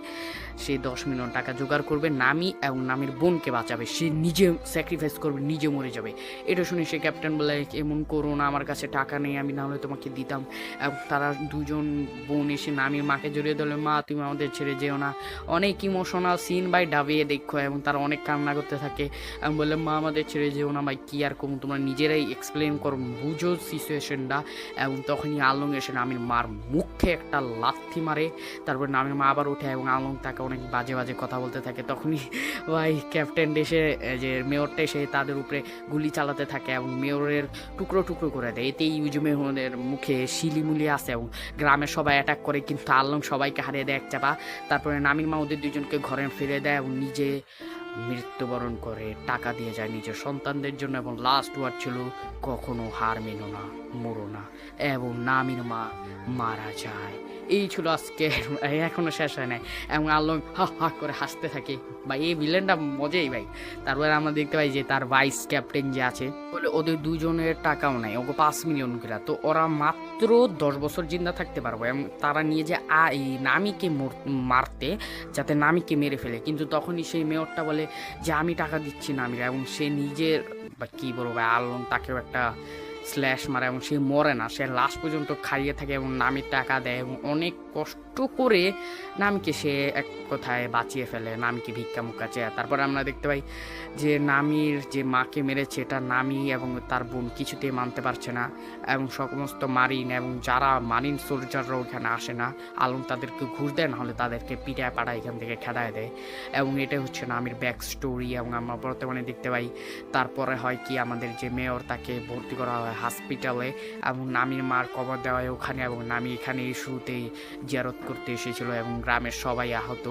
Speaker 1: সে 10 মিলিয়ন টাকা জোগাড় করবে, নামি এবং নামির বোনকে বাঁচাবে, সে নিজে স্যাক্রিফাইস করবে, নিজে মরে যাবে। এটা শুনে সে ক্যাপ্টেন বলে এমন করো না, আমার কাছে টাকা নেই, আমি না হলে তোমাকে দিতাম। এবং তারা দুজন বোন এসে নামির মাকে জড়িয়ে দিল, মা তুমি আমাদের ছেড়ে যেও না। অনেক ইমোশনাল সিন ভাই ডাবিয়ে দেখো, এবং তারা অনেক কান্না করতে থাকে এবং বললে মা আমাদের ছেড়ে যেও না। ভাই কি আর কম, তোমরা নিজেরাই এক্সপ্লেন করো, বুঝো সিচুয়েশনটা। এবং তখনই আলং এসে নামির মার মুখে একটা লাথি মারে, তারপর নামির মা আবার ওঠে এবং আলং তাকে অনেক বাজে বাজে কথা বলতে থাকে। তখনই ভাই ক্যাপ্টেন এসে যে মেয়রটা এসে তাদের উপরে গুলি চালাতে থাকে এবং মেয়রের টুকরো টুকরো করে দেয়। এতেই মেয়রের মুখে শিলিমুলি আসে এবং গ্রামের সবাই অ্যাটাক করে, কিন্তু আলং সবাইকে হারিয়ে দেয় এক চাপা। তারপরে নামির মা ওদের দুজনকে ঘরে ফিরে দেয় এবং নিজে মৃত্যুবরণ করে, টাকা দিয়ে যায় নিজের সন্তানদের জন্য। এবং লাস্ট ওয়ার্ড ছিল কখনো হার মেনো না, মরো না। এবং নামির মা মারা যায়। এই ছিল আজকে, এখনো শেষ হয় নাই। এবং আলং হা হা করে হাসতে থাকে ভাই, এই ভিলেনটা মজাই ভাই। তারপরে আমরা দেখতে পাই যে তার ভাইস ক্যাপ্টেন যে আছে বলে ওদের দুজনের টাকাও নাই, ওকে 5 মিলিয়ন করে, তো ওরা মাত্র 10 বছর জিন্দা থাকতে পারবো। এবং তারা নিয়ে যে এই নামিকে মারতে, যাতে নামিকে মেরে ফেলে। কিন্তু তখনই সেই মেয়রটা বলে যে আমি টাকা দিচ্ছি নামিরা, এবং সে নিজের বা কী বলবো ভাই, আলং তাকেও একটা স্ল্যাশ মারে এবং সে মরে না, সে লাস্ট পর্যন্ত খাইয়ে থাকে এবং নামির টাকা দেয় এবং অনেক কষ্ট করে নামিকে সে এক কথায় বাঁচিয়ে ফেলে, নামিকে ভিক্ষা মুখা চেয়ে। তারপরে আমরা দেখতে পাই যে নামির যে মাকে মেরেছে এটা নামি এবং তার বোন কিছুতেই মানতে পারছে না, এবং সমস্ত মারিন এবং যারা মারিন সোলজাররা ওখানে আসে না, আলম তাদেরকে ঘুষ দেয়, নাহলে তাদেরকে পিটায় পাড়ায় এখান থেকে খেদায় দেয়। এবং এটা হচ্ছে নামির ব্যাক স্টোরি। এবং আমরা বর্তমানে দেখতে পাই তারপরে হয় কি, আমাদের যে মেয়র তাকে ভর্তি করা হয় হসপিটালে এবং নামির মার কবর দেওয়া হয় ওখানে, এবং নামি এখানে এই শুরুতেই জিয়ারত করতে এসেছিল এবং গ্রামের সবাই আহত।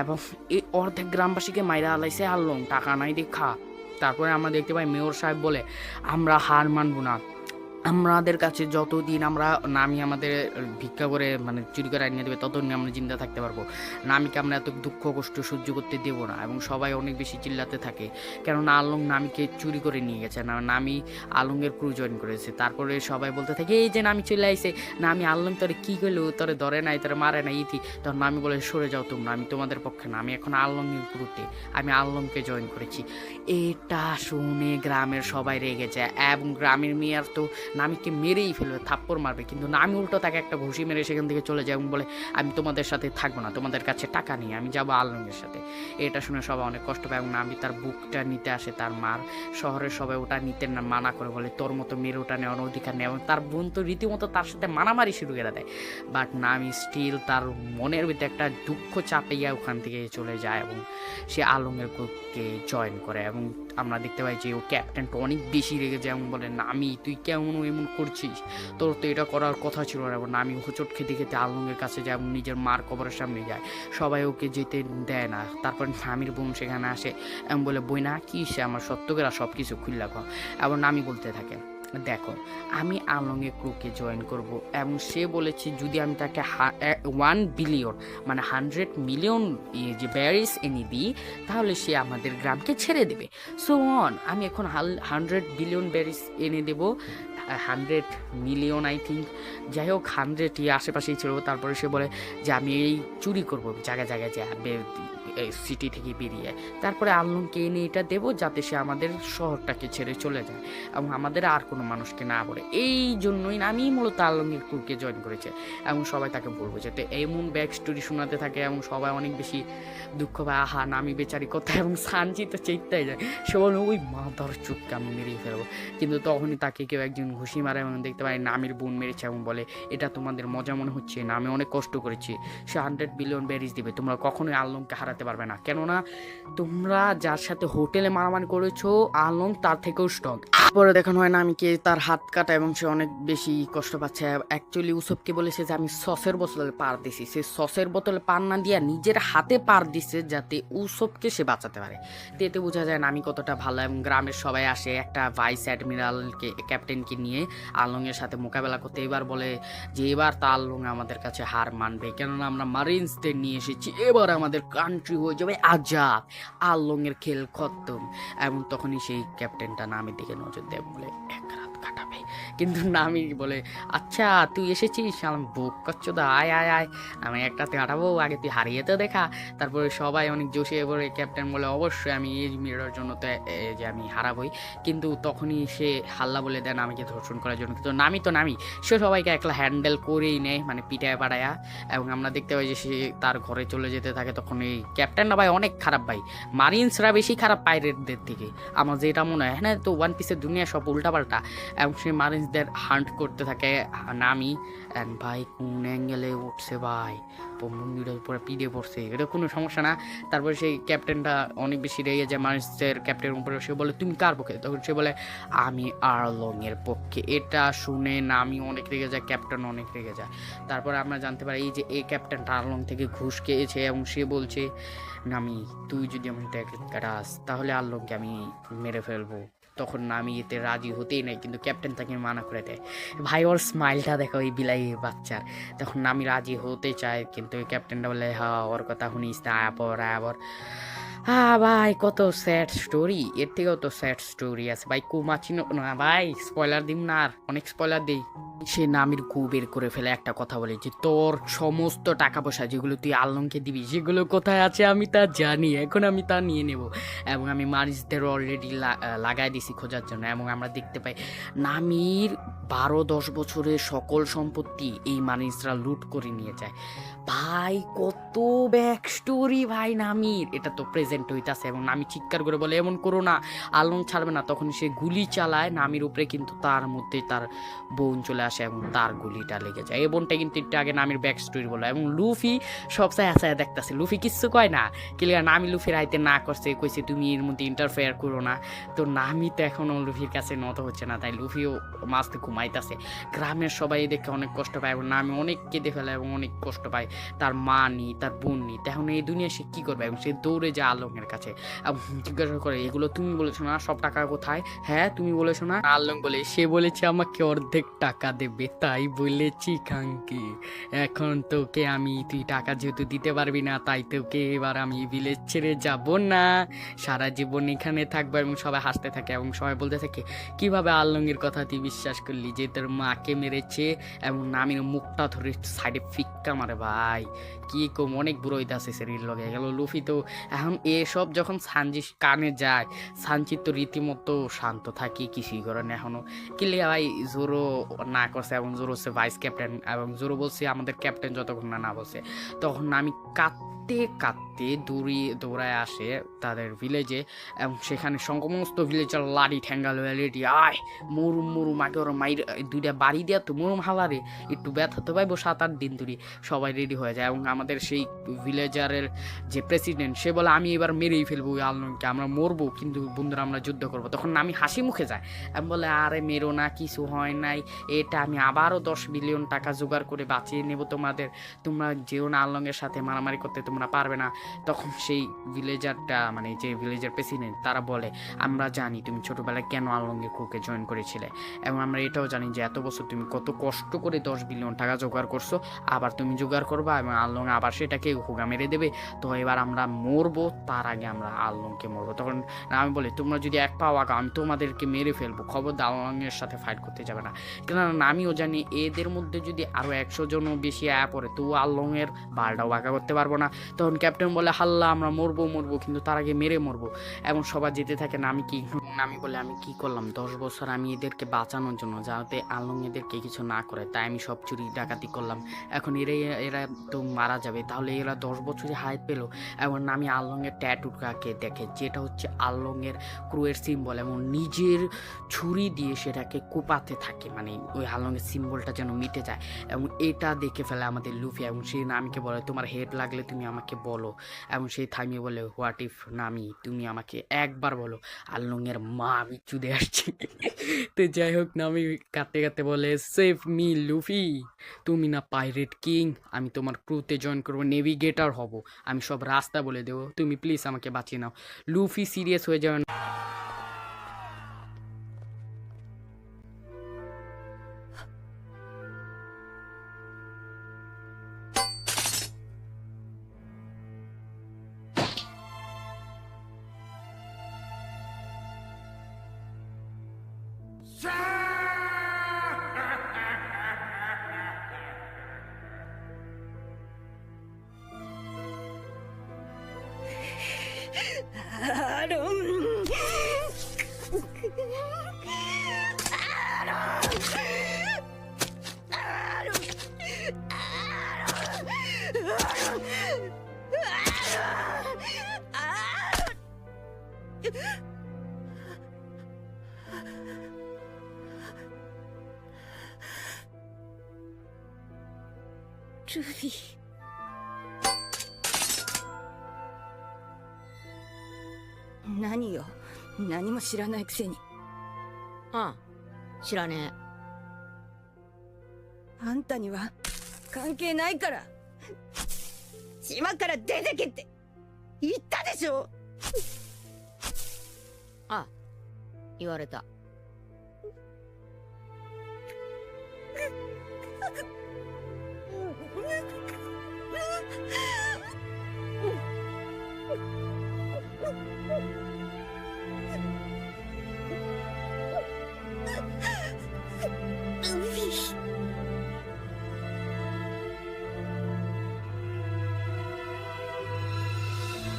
Speaker 1: এবং এই অর্ধেক গ্রামবাসীকে মাইরা আলাইছে আলং টাকা নাই দেখা। তারপরে আমরা দেখতে পাই মেয়র সাহেব বলে আমরা হার মানবো না, আমাদের কাছে যতদিন আমরা নামি আমাদের ভিক্ষা করে মানে চুরি করে আনিয়ে দেবে ততদিন আমরা জিন্দা থাকতে পারবো, নামিকে আমরা এত দুঃখ কষ্ট সহ্য করতে দেবো না। এবং সবাই অনেক বেশি চিল্লাতে থাকে, কেননা আলং নামিকে চুরি করে নিয়ে গেছে, না নামি আলংয়ের ক্রু জয়েন করেছে। তারপরে সবাই বলতে থাকে এই যে নামি চলে আইছে, নামি আলং তোরে কী করলো, তোরে ধরে নাই, তোরে মারে নাই ইতি। তখন নামি বলে সরে যাও তোমরা, আমি তোমাদের পক্ষে না, আমি এখন আলংয়ের ক্রুতে, আমি আলংকে জয়েন করেছি। এটা শুনে গ্রামের সবাই রেগে যায় এবং গ্রামের মেয়ার তো নামিকে মেরেই ফেলবে, থাপ্পড় মারবে, কিন্তু নামি উল্টো তাকে একটা ঘুষি মেরে সেখান থেকে চলে যায় এবং বলে আমি তোমাদের সাথে থাকবো না, তোমাদের কাছে টাকা নেই, আমি যাবো আলমের সাথে। এটা শুনে সবাই অনেক কষ্ট পায় এবং নামি তার বুকটা নিতে আসে তার মার। শহরের সবাই ওটা নিতে না মানা করে, বলে তোর মতো মেরে ওটা নেওয়ার অধিকার নেই। এবং তার বোন তো রীতিমতো তার সাথে মারামারি শুরু করে দেয়, বাট নামি স্টিল তার মনের ভিতরে একটা দুঃখ চাপাইয়া ওখান থেকে চলে যায় এবং সে আলমের গ্রুপকে জয়েন করে। এবং আমরা দেখতে পাই যে ও ক্যাপ্টেনটা অনেক বেশি রেগে যায় এবং বলে নামি তুই কেমন এমন করছিস, তোর তো এটা করার কথা ছিল না। এবং নামি হোঁচট খেতে খেতে আলমের কাছে যায় এবং নিজের মার কবরের সামনে যায়, সবাই ওকে যেতে দেয় না। তারপর নামির বোন সেখানে আসে এবং বলে বই না কি সে আমার সত্যকেরা সব কিছু খুললা কর। এবং নামি বলতে থাকে দেখো আমি আলংয়ের ক্রুকে জয়েন করব, এবং সে বলেছে যদি আমি তাকে 1 বিলিয়ন মানে 100 মিলিয়ন যে ব্যারিস এনে দিই তাহলে সে আমাদের গ্রামকে ছেড়ে দেবে। সো আমি এখন 100 বিলিয়ন ব্যারিস এনে দেবো, 100 মিলিয়ন আই থিঙ্ক, যাই হোক 100 আশেপাশেই ছিল। তারপরে সে বলে যে আমি এই চুরি করবো জায়গায় জায়গায় যে সিটি থেকে বেরিয়ে, তারপরে আলমকে এনে এটা দেবো যাতে সে আমাদের শহরটাকে ছেড়ে চলে যায় এবং আমাদের আর কোনো মানুষকে না বলে। এই জন্যই আমি মূলত আলমের ক্রুকে জয়েন করেছে এবং সবাই তাকে বলবো যেতে এমন ব্যাক স্টোরি শোনাতে থাকে এবং সবাই অনেক বেশি দুঃখ পায়, আহা নামি বেচারি কথা। এবং সানজি তো চেতাই যায়, সে বলে ওই মাদার চুপকে আমি মেরিয়ে ফেলবো, কিন্তু তখনই তাকে কেউ একজন ঘুষি মারে এবং দেখতে পাই নামির বোন মেরেছে এবং বলে এটা তোমাদের মজা মনে হচ্ছে না, আমি অনেক কষ্ট করেছি, সে 100 বিলিয়ন বেরিজ দিবে, তোমরা কখনোই আলংকে হারাতে পারবে না, কেননা তোমরা যার সাথে হোটেলে মারামারি করেছো আলং তার থেকেও স্ট্রং। পরে দেখানো হয় নামিকে তার হাত কাটা এবং সে অনেক বেশি কষ্ট পাচ্ছে। অ্যাকচুয়ালি উসবকে বলেছে যে আমি সসের বোতলে পার দিছি, সে সসের বোতলে পার না দিয়া নিজের হাতে পার দিছে যাতে উসবকে সে বাঁচাতে পারে। তো এতে বোঝা যায় নামি কতটা ভালো। এবং গ্রামের সবাই আসে একটা ভাইস অ্যাডমিরালকে ক্যাপ্টেনকে নিয়ে আলংয়ের সাথে মোকাবেলা করতে। এবার বলে যে এবার তা আলং আমাদের কাছে হার মানবে, কেননা আমরা মারিন্সদের নিয়ে এসেছি, এবার আমাদের কান্ট্রি হয়ে যাবে আজাদ, আলংয়ের খেল খতম। এবং তখনই সেই ক্যাপ্টেনটা নামির দিকে নজর দেয়, বলে এক রাত কাটাবে। কিন্তু নামি বলে আচ্ছা তুই এসেছিস, আমি বুক করছো তো, আয় আয় আয়, আমি একটা কাটাবো, আগে তুই হারিয়ে তো দেখা। তারপরে সবাই অনেক জোশিয়ে পড়ে। ক্যাপ্টেন বলে অবশ্যই আমি এই মেয়েটার জন্য তো যে আমি হারাবই। কিন্তু তখনই সে হাল্লা বলে দেন আমাকে ধর্ষণ করার জন্য। কিন্তু নামি সে সবাইকে একলা হ্যান্ডেল করেই নেয়, মানে পিটায় পাড়ায়া। এবং আমরা দেখতে পাই যে সে তার ঘরে চলে যেতে থাকে। তখন এই ক্যাপ্টেনরা ভাই অনেক খারাপ ভাই, মারিন্সরা বেশি খারাপ পাইরেটদের থেকে আমার যেটা মনে হয়। হ্যাঁ, তো ওয়ান পিসের দুনিয়া সব উল্টাপাল্টা। এবং সে মারিন্সদের হান্ট করতে থাকে নামি। অ্যান্ড ভাই কোন অ্যাঙ্গেলে উঠছে ভাই, মন্দিরের উপরে পিড়ে পড়ছে, এটা কোনো সমস্যা না। তারপরে সেই ক্যাপ্টেনটা অনেক বেশি রেগে যায় মারিন্সের ক্যাপ্টেনের উপরে। সে বলে তুমি কার পক্ষে? তখন সে বলে আমি আর্লং এর পক্ষে। এটা শুনে নামি অনেক রেগে যায়, ক্যাপ্টেন অনেক রেগে যায়। তারপরে আমরা জানতে পারি এই যে এই ক্যাপ্টেনটা আর্লং থেকে ঘুষ খেয়েছে এবং সে বলছে নামি তুই যদি আমার ট্যাগেট কাটাস তাহলে আর্লংকে আমি মেরে ফেলবো। তখন নামি এতে রাজি হতেই নাই, কিন্তু ক্যাপ্টেন তাকে মানা করে দেয়। ভাই ওর স্মাইলটা দেখো ওই বিলাই বাচ্চার। তখন নামি রাজি হতে চায়, কিন্তু ওই ক্যাপ্টেনটা বলে হ্যাঁ ওর কথা শুনিস না, আয়াপর। হ্যাঁ ভাই কত স্যাড স্টোরি, এর থেকেও তো স্যাড স্টোরি আছে ভাই। কুমাচিনো না ভাই, স্পয়লার দিম না, আর অনেক স্পয়লার দিই। সে নামির কু বের করে ফেলে, একটা কথা বলে যে তোর সমস্ত টাকা পয়সা যেগুলো তুই আলংকে দিবি সেগুলো কোথায় আছে আমি তা জানি, এখন আমি তা নিয়ে নেব। এবং আমি মারিসদের অলরেডি লাগাই দিছি খোঁজার জন্য। এবং আমরা দেখতে পাই নামির 12-10 বছরের সকল সম্পত্তি এই মারিসরা লুট করে নিয়ে যায়। ভাই কত ব্যাক স্টোরি ভাই নামির, এটা তো প্রেজেন্ট হইতাছে। এবং নামি চিৎকার করে বলে এমন করো না, আলং ছাড়বে না। তখন সে গুলি চালায় নামির উপরে, কিন্তু তার মধ্যে তার বোন চলে আসে এবং তার গুলিটা লেগে যায়। এই বোনটা কিন্তু একটু আগে নামির ব্যাক স্টোরি বলে। এবং লুফি সব চায় দেখতেছে, লুফি কিচ্ছু কয় না, ক্লিয়ার নামি লুফির আইতে না করছে, কইছে তুমি এর মধ্যে ইন্টারফেয়ার করো না। তো নামি তো এখনো লুফির কাছে নত হচ্ছে না, তাই লুফিও মাঝতে ঘুমাইতেছে। গ্রামের সবাই দেখে অনেক কষ্ট পায় এবং নামি অনেক কেঁদে ফেলে এবং অনেক কষ্ট পায়। তার মা নি, তার বোন নি, তখন এই দুনিয়া সে কি করবে? এবং সে দৌড়ে যায় আলংয়ের কাছে এবং জিজ্ঞাসা করে এগুলো তুমি বলেছো না, সব টাকা কোথায়? হ্যাঁ তুমি বলেছো না। আলং বলে সে বলেছে আমাকে অর্ধেক টাকা দেবে, তাই বলেছি খাঙ্কি। এখন তোকে আমি, তুই টাকা যেহেতু দিতে পারবি না, তাই তোকে এবার আমি ভিলেজ ছেড়ে যাব না, সারা জীবন এখানে থাকবো। এবং সবাই হাসতে থাকে এবং সবাই বলতে থাকে কিভাবে আলংয়ের কথা তুই বিশ্বাস করলি যে তোর মাকে মেরেছে? এবং নামির মুখটা ধরে সাইডে ফিক্কা মারে। ভাই কি কম, অনেক বুড়ো হইতাছে শরীর লগে গেল। লুফি তো এখন এসব যখন সানজি কানে যায়, সানজি তো রীতিমতো শান্ত থাকি, কিছুই করে না এখনো। কিলিয়া ভাই জোরো না করছে এবং জোরো হচ্ছে ভাইস ক্যাপ্টেন। এবং জোরো বলছে আমাদের ক্যাপ্টেন যতক্ষণ না বলছে, তখন আমি কাঁদতে কাঁদতে দৌড়ায় আসে তাদের ভিলেজে। এবং সেখানে সমস্ত ভিলেজার লাড়ি ঠ্যাঙ্গা লয়ে রেডি, আয় মরুম আগে ওরা মাইর দুইটা বাড়ি দেওয়া তো মরুম হালারে একটু ব্যথা তো পাইবো 7-8 দিন ধরে। সবাই রেডি হয়ে যায় এবং আমাদের সেই ভিলেজারের যে প্রেসিডেন্ট সে বলে আমি এবার মেরেই ফেলবো ওই আলমকে, আমরা মরবো কিন্তু বন্ধুরা আমরা যুদ্ধ করবো। তখন আমি হাসি মুখে যায় আমি বলে আরে মেরো না, কিছু হয় নাই, এটা আমি আবারও 10 বিলিয়ন টাকা জোগাড় করে বাঁচিয়ে নেব তোমাদের, তোমরা যেও না আলংয়ের সাথে মারামারি করতে, তোমরা পারবে না। তখন সেই ভিলেজারটা, মানে যে ভিলেজার প্রেসিডেন্ট, তারা বলে আমরা জানি তুমি ছোটবেলায় কেন আলংয়ের কুকে জয়েন করেছিলে, এবং আমরা এটাও জানি যে এত বছর তুমি কত কষ্ট করে 10 বিলিয়ন টাকা জোগাড় করছো, আবার তুমি জোগাড় করবা এবং আলং আবার সেটাকে হুগা মেরে দেবে। তো এবার আমরা মরবো, তার আগে আমরা আলংকে মরবো। তখন আমি বলি তোমরা যদি এক পাও আঁকা আমি তোমাদেরকে মেরে ফেলবো, খবর আলংয়ের সাথে ফাইট করতে যাবে না। কেননা আমিও জানি এদের মধ্যে যদি আরো 100 জনও বেশি আয়া পড়ে তো আলংয়ের বালটাও বাঁকা করতে পারবো না। তখন ক্যাপ্টেন বলে হাল্লা আমরা মরবো কিন্তু তার আগে মেরে মরবো। এবং সবাই যেতে থাকে, আমি বলে আমি কি করলাম 10 বছর আমি এদেরকে বাঁচানোর জন্য যাতে আলং এদেরকে কিছু না করে তাই আমি সব চুরি ডাকাতি করলাম। এখন এরা তো মারা যাবে, তাহলে এরা 10 বছরে হায়াত পেলো। এখন আমি আলংয়ের ট্যাটুটাকে দেখে যেটা হচ্ছে আলংয়ের ক্রুয়ের সিম্বল, এবং নিজের ছুরি দিয়ে সেটাকে কোপাতে থাকে, মানে ওই আলংয়ের সিম্বলটা যেন মিটে যায়। এবং এটা দেখে ফেলে আমাদের লুফি, এবং সে নামিকে বলে তোমার হেড লাগলে তুমি আমাকে বলো। এবং সেই থামিয়ে বলে হোয়াট ইফ নামি তুমি আমাকে একবার বলো আলংয়ের মা আমি চুদে আসছি। তো যাই হোক নামি কাঁদতে কাঁদতে বলে সেভ মি লুফি, তুমি না পাইরেট কিং, আমি তোমার ক্রুতে জয়েন করবো, নেভিগেটর হব, আমি সব রাস্তা বলে দেবো, তুমি প্লিজ আমাকে বাঁচিয়ে নাও। লুফি সিরিয়াস হয়ে যাবে।
Speaker 2: ルフィ。何よ、何も知らないくせに。
Speaker 3: ああ、知らね
Speaker 2: あんたには関係ないから。島から出てけって言ったでしょ。
Speaker 3: え。ああ、言われた。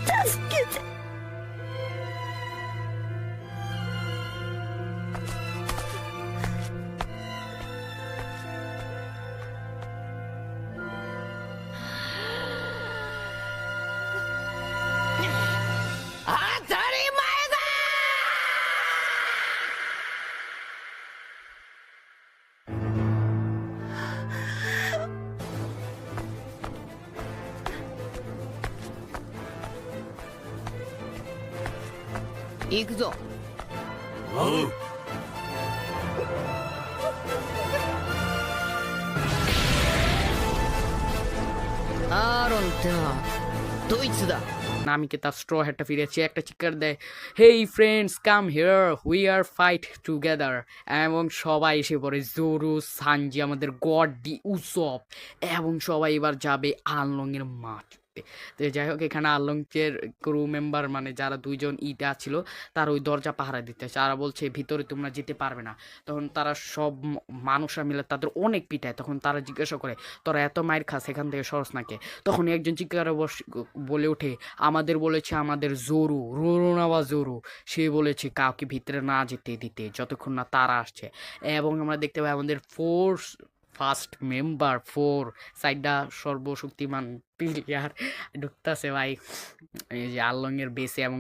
Speaker 2: 助けて。
Speaker 3: 当たり前だ。行くぞ。
Speaker 4: おう。
Speaker 3: アーロンってのはドイツだ。
Speaker 1: নামিকে তার স্ট্র হেডটা ফিরেছে, একটা চিৎকার দেয় hey friends come here we are fight together, এবং সবাই এসে পড়ে জোরু সানজি আমাদের গড ডি উসপ, এবং সবাই এবার যাবে আলংয়ের মাঠ। তো যাই হোক এখানে আলংয়ের ক্রু মেম্বার মানে যারা দুইজন ইটা ছিল তার ওই দরজা পাহারা দিতে, তারা বলছে ভিতরে তোমরা যেতে পারবে না। তখন তারা সব মানুষরা মিলে তাদের অনেক পিটায়, তখন তারা জিজ্ঞাসা করে তোরা এত মায়ের খাস এখান থেকে সরস নাকে। তখন একজন চিৎকার বলে ওঠে আমাদের বলেছে আমাদের জোরু রোনাওয়া জোরু, সে বলেছে কাউকে ভিতরে না যেতে দিতে যতক্ষণ না তারা আসছে। এবং আমরা দেখতে পাই আমাদের ফার্স্ট মেম্বার 4 সাইডটা সর্বশক্তিমান প্লেয়ার ঢুকতেছে ভাই এই যে আলংয়ের বেসে, এবং